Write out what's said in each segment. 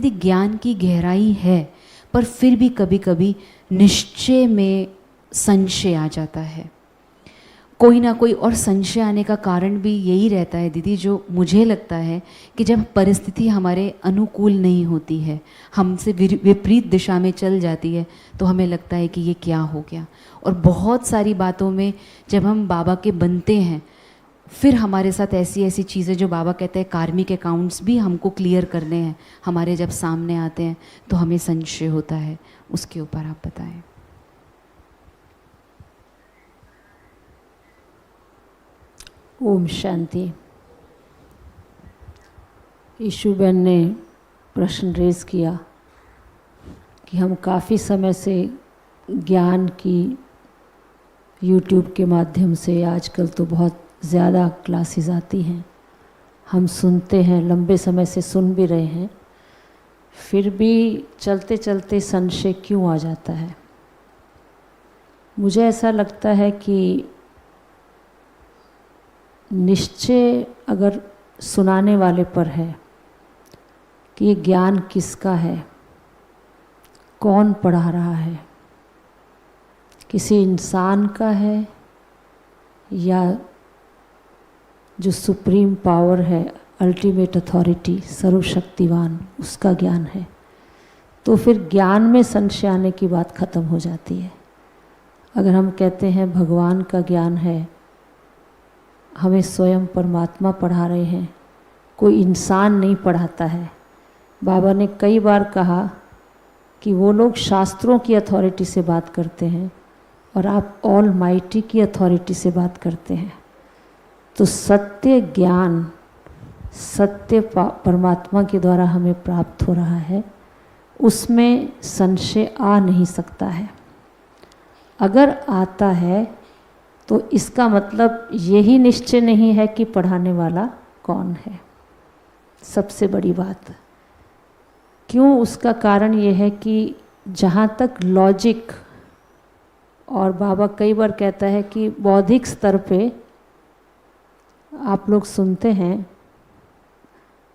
दीदी ज्ञान की गहराई है, पर फिर भी कभी कभी निश्चय में संशय आ जाता है, कोई ना कोई। और संशय आने का कारण भी यही रहता है दीदी, जो मुझे लगता है कि जब परिस्थिति हमारे अनुकूल नहीं होती है, हमसे विपरीत दिशा में चल जाती है, तो हमें लगता है कि ये क्या हो गया। और बहुत सारी बातों में जब हम बाबा के बनते हैं, फिर हमारे साथ ऐसी ऐसी चीज़ें जो बाबा कहते हैं कार्मिक अकाउंट्स भी हमको क्लियर करने हैं, हमारे जब सामने आते हैं तो हमें संशय होता है। उसके ऊपर आप बताएं। ओम शांति। ईशुबेन ने प्रश्न रेज किया कि हम काफ़ी समय से ज्ञान की यूट्यूब के माध्यम से, आजकल तो बहुत ज़्यादा क्लासेस आती हैं, हम सुनते हैं, लंबे समय से सुन भी रहे हैं, फिर भी चलते चलते संशय क्यों आ जाता है। मुझे ऐसा लगता है कि निश्चय अगर सुनाने वाले पर है कि ये ज्ञान किसका है, कौन पढ़ा रहा है, किसी इंसान का है या जो सुप्रीम पावर है, अल्टीमेट अथॉरिटी, सर्वशक्तिवान, उसका ज्ञान है, तो फिर ज्ञान में संशय आने की बात खत्म हो जाती है। अगर हम कहते हैं भगवान का ज्ञान है, हमें स्वयं परमात्मा पढ़ा रहे हैं, कोई इंसान नहीं पढ़ाता है। बाबा ने कई बार कहा कि वो लोग शास्त्रों की अथॉरिटी से बात करते हैं और आप ऑल माइटी की अथॉरिटी से बात करते हैं। तो सत्य ज्ञान सत्य परमात्मा के द्वारा हमें प्राप्त हो रहा है, उसमें संशय आ नहीं सकता है। अगर आता है तो इसका मतलब यही निश्चय नहीं है कि पढ़ाने वाला कौन है। सबसे बड़ी बात क्यों, उसका कारण ये है कि जहाँ तक लॉजिक, और बाबा कई बार कहता है कि बौद्धिक स्तर पे आप लोग सुनते हैं,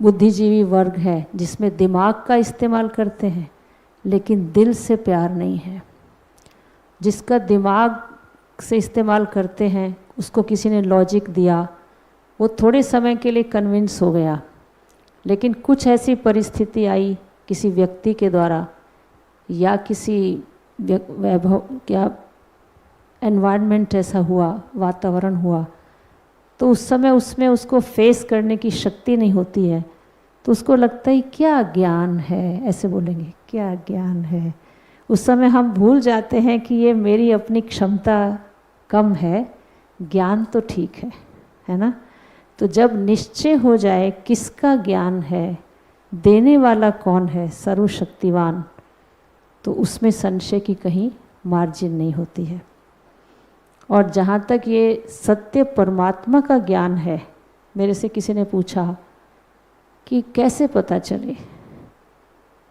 बुद्धिजीवी वर्ग है जिसमें दिमाग का इस्तेमाल करते हैं लेकिन दिल से प्यार नहीं है। जिसका दिमाग से इस्तेमाल करते हैं उसको किसी ने लॉजिक दिया, वो थोड़े समय के लिए कन्विंस हो गया, लेकिन कुछ ऐसी परिस्थिति आई किसी व्यक्ति के द्वारा या किसी वैभव, क्या एनवायरनमेंट ऐसा हुआ, वातावरण हुआ, तो उस समय उसमें उसको फेस करने की शक्ति नहीं होती है, तो उसको लगता है क्या ज्ञान है, ऐसे बोलेंगे क्या ज्ञान है। उस समय हम भूल जाते हैं कि ये मेरी अपनी क्षमता कम है, ज्ञान तो ठीक है ना। तो जब निश्चय हो जाए किसका ज्ञान है, देने वाला कौन है, सर्वशक्तिवान, तो उसमें संशय की कहीं मार्जिन नहीं होती है। और जहाँ तक ये सत्य परमात्मा का ज्ञान है, मेरे से किसी ने पूछा कि कैसे पता चले,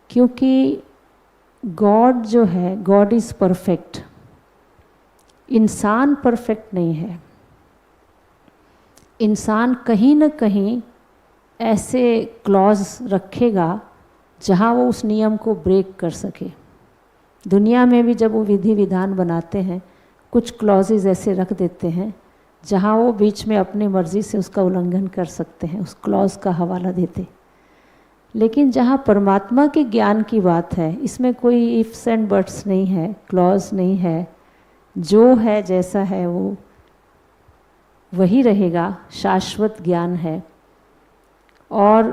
क्योंकि गॉड जो है, गॉड इज़ परफेक्ट, इंसान परफेक्ट नहीं है। इंसान कहीं न कहीं ऐसे क्लॉज रखेगा जहाँ वो उस नियम को ब्रेक कर सके। दुनिया में भी जब वो विधि विधान बनाते हैं, कुछ क्लॉजेज ऐसे रख देते हैं जहाँ वो बीच में अपनी मर्ज़ी से उसका उल्लंघन कर सकते हैं, उस क्लॉज का हवाला देते। लेकिन जहाँ परमात्मा के ज्ञान की बात है, इसमें कोई इफ्स एंड बट्स नहीं है, क्लॉज नहीं है, जो है जैसा है वो वही रहेगा, शाश्वत ज्ञान है। और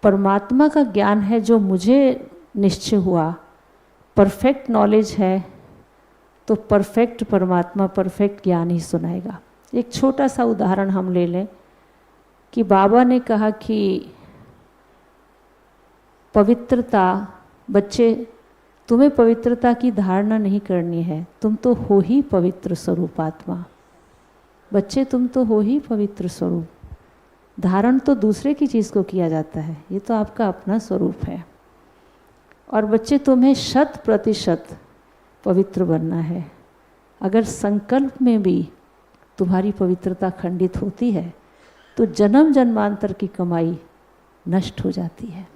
परमात्मा का ज्ञान है जो मुझे निश्चय हुआ, परफेक्ट नॉलेज है, तो परफेक्ट परमात्मा परफेक्ट ज्ञान ही सुनाएगा। एक छोटा सा उदाहरण हम ले लें कि बाबा ने कहा कि पवित्रता, बच्चे तुम्हें पवित्रता की धारणा नहीं करनी है, तुम तो हो ही पवित्र स्वरूप आत्मा। बच्चे तुम तो हो ही पवित्र स्वरूप, धारण तो दूसरे की चीज़ को किया जाता है, ये तो आपका अपना स्वरूप है। और बच्चे तुम्हें 100% पवित्र बनना है। अगर संकल्प में भी तुम्हारी पवित्रता खंडित होती है तो जन्म जन्मांतर की कमाई नष्ट हो जाती है।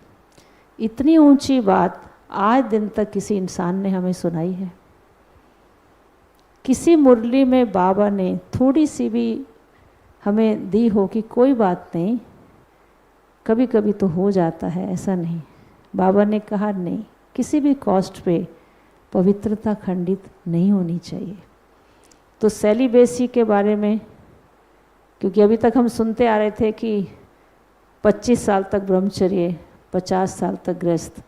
इतनी ऊंची बात आज दिन तक किसी इंसान ने हमें सुनाई है? किसी मुरली में बाबा ने थोड़ी सी भी हमें दी हो कि कोई बात नहीं, कभी कभी तो हो जाता है, ऐसा नहीं। बाबा ने कहा नहीं, किसी भी कॉस्ट पे पवित्रता खंडित नहीं होनी चाहिए। तो सेलिबेसी के बारे में, क्योंकि अभी तक हम सुनते आ रहे थे कि 25 साल तक ब्रह्मचर्य, 50 साल तक गृहस्थ,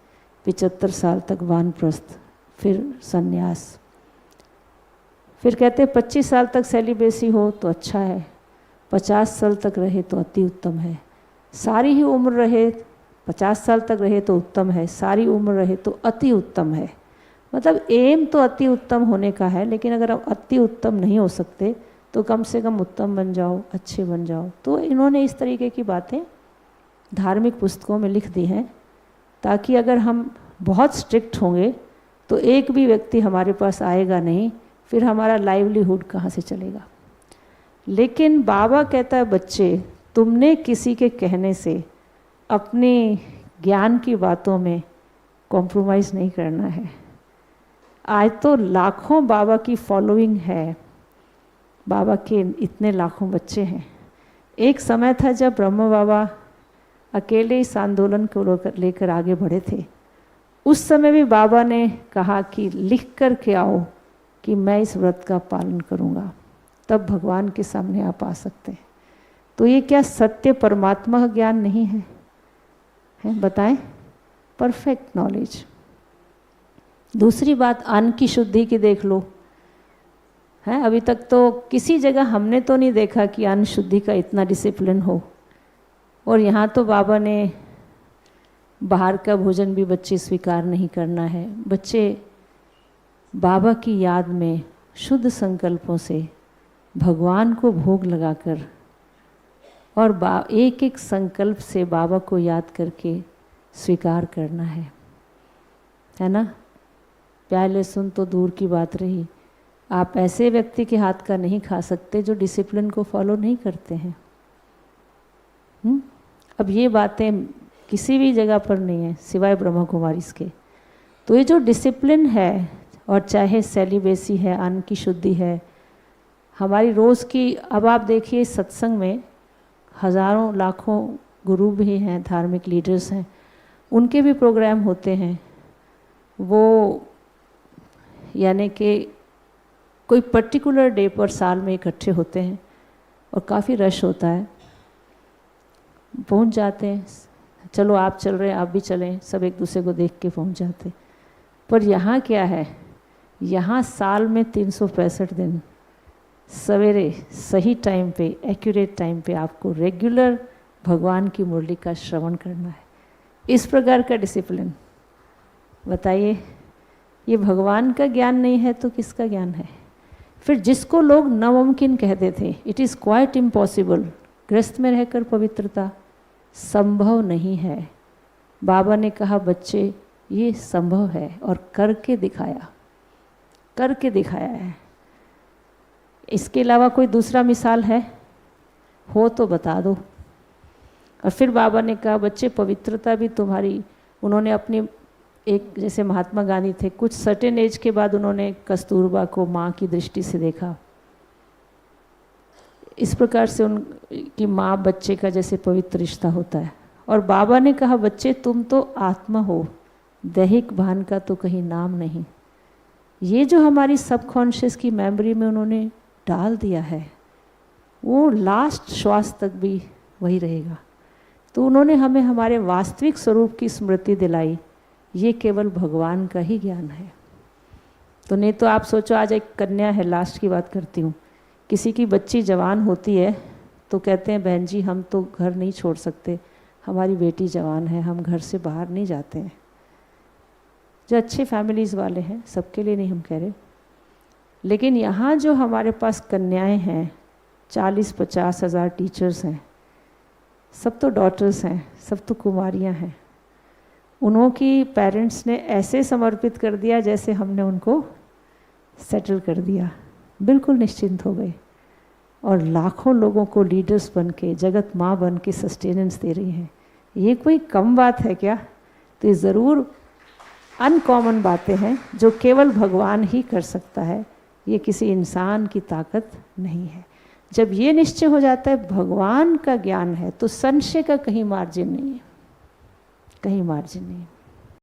75 साल तक वानप्रस्थ, फिर संन्यास। फिर कहते 25 साल तक सेलिबेसी हो तो अच्छा है, 50 साल तक रहे तो अति उत्तम है, सारी ही उम्र रहे, 50 साल तक रहे तो उत्तम है, सारी उम्र रहे तो अति उत्तम है। मतलब एम तो अति उत्तम होने का है, लेकिन अगर आप अति उत्तम नहीं हो सकते तो कम से कम उत्तम बन जाओ, अच्छे बन जाओ। तो इन्होंने इस तरीके की बातें धार्मिक पुस्तकों में लिख दी हैं, ताकि अगर हम बहुत स्ट्रिक्ट होंगे तो एक भी व्यक्ति हमारे पास आएगा नहीं, फिर हमारा लाइवलीहुड कहाँ से चलेगा। लेकिन बाबा कहता है बच्चे, तुमने किसी के कहने से अपने ज्ञान की बातों में कॉम्प्रोमाइज़ नहीं करना है। आज तो लाखों बाबा की फॉलोइंग है, बाबा के इतने लाखों बच्चे हैं। एक समय था जब ब्रह्म बाबा अकेले इस आंदोलन को लेकर आगे बढ़े थे। उस समय भी बाबा ने कहा कि लिख कर के आओ कि मैं इस व्रत का पालन करूँगा, तब भगवान के सामने आप आ सकते हैं। तो ये क्या सत्य परमात्मा का ज्ञान नहीं है? बताएं, परफेक्ट नॉलेज। दूसरी बात, अन्न की शुद्धि की देख लो, है अभी तक तो किसी जगह हमने तो नहीं देखा कि अन्न शुद्धि का इतना डिसिप्लिन हो। और यहाँ तो बाबा ने बाहर का भोजन भी बच्चे स्वीकार नहीं करना है। बच्चे बाबा की याद में शुद्ध संकल्पों से भगवान को भोग लगाकर और एक एक संकल्प से बाबा को याद करके स्वीकार करना है ना। प्यार लहसुन तो दूर की बात रही, आप ऐसे व्यक्ति के हाथ का नहीं खा सकते जो डिसिप्लिन को फॉलो नहीं करते हैं। अब ये बातें किसी भी जगह पर नहीं है सिवाय ब्रह्मा कुमारी के। तो ये जो डिसिप्लिन है, और चाहे सेलिबेसी है, अन्न की शुद्धि है, हमारी रोज़ की, अब आप देखिए सत्संग में हज़ारों लाखों गुरु भी हैं, धार्मिक लीडर्स हैं, उनके भी प्रोग्राम होते हैं। वो यानी कि कोई पर्टिकुलर डे पर साल में इकट्ठे होते हैं और काफ़ी रश होता है, पहुंच जाते हैं, चलो आप चल रहे हैं आप भी चलें, सब एक दूसरे को देख के पहुंच जाते। पर यहाँ क्या है, यहाँ साल में 365 दिन सवेरे सही टाइम पे, एक्यूरेट टाइम पे आपको रेगुलर भगवान की मुरली का श्रवण करना है। इस प्रकार का डिसिप्लिन, बताइए, ये भगवान का ज्ञान नहीं है तो किसका ज्ञान है? फिर जिसको लोग नामुमकिन कहते थे, इट इज़ क्वाइट इम्पॉसिबल, गृहस्थ में रहकर पवित्रता संभव नहीं है, बाबा ने कहा बच्चे ये संभव है और करके दिखाया है। इसके अलावा कोई दूसरा मिसाल है हो तो बता दो। और फिर बाबा ने कहा बच्चे पवित्रता भी तुम्हारी, उन्होंने अपनी एक, जैसे महात्मा गांधी थे, कुछ सर्टेन एज के बाद उन्होंने कस्तूरबा को माँ की दृष्टि से देखा। इस प्रकार से उनकी माँ बच्चे का जैसे पवित्र रिश्ता होता है। और बाबा ने कहा बच्चे तुम तो आत्मा हो, दैहिक भान का तो कहीं नाम नहीं। ये जो हमारी सबकॉन्शियस की मेमोरी में उन्होंने डाल दिया है, वो लास्ट श्वास तक भी वही रहेगा। तो उन्होंने हमें हमारे वास्तविक स्वरूप की स्मृति दिलाई, ये केवल भगवान का ही ज्ञान है। तो नहीं तो आप सोचो, आज एक कन्या है, लास्ट की बात करती हूँ, किसी की बच्ची जवान होती है तो कहते हैं बहन जी हम तो घर नहीं छोड़ सकते, हमारी बेटी जवान है, हम घर से बाहर नहीं जाते हैं। जो अच्छे फैमिलीज़ वाले हैं, सबके लिए नहीं हम कह रहे, लेकिन यहाँ जो हमारे पास कन्याएं हैं, 40-50 हज़ार टीचर्स हैं, सब तो डॉटर्स हैं, सब तो कुमारियाँ हैं। उन्हों की पेरेंट्स ने ऐसे समर्पित कर दिया जैसे हमने उनको सेटल कर दिया, बिल्कुल निश्चिंत हो गए, और लाखों लोगों को लीडर्स बन के, जगत माँ बन के सस्टेनेंस दे रही हैं। ये कोई कम बात है क्या? तो ये ज़रूर अनकॉमन बातें हैं जो केवल भगवान ही कर सकता है, ये किसी इंसान की ताकत नहीं है। जब ये निश्चय हो जाता है भगवान का ज्ञान है तो संशय का कहीं मार्जिन नहीं है, कहीं मार्जिन नहीं है।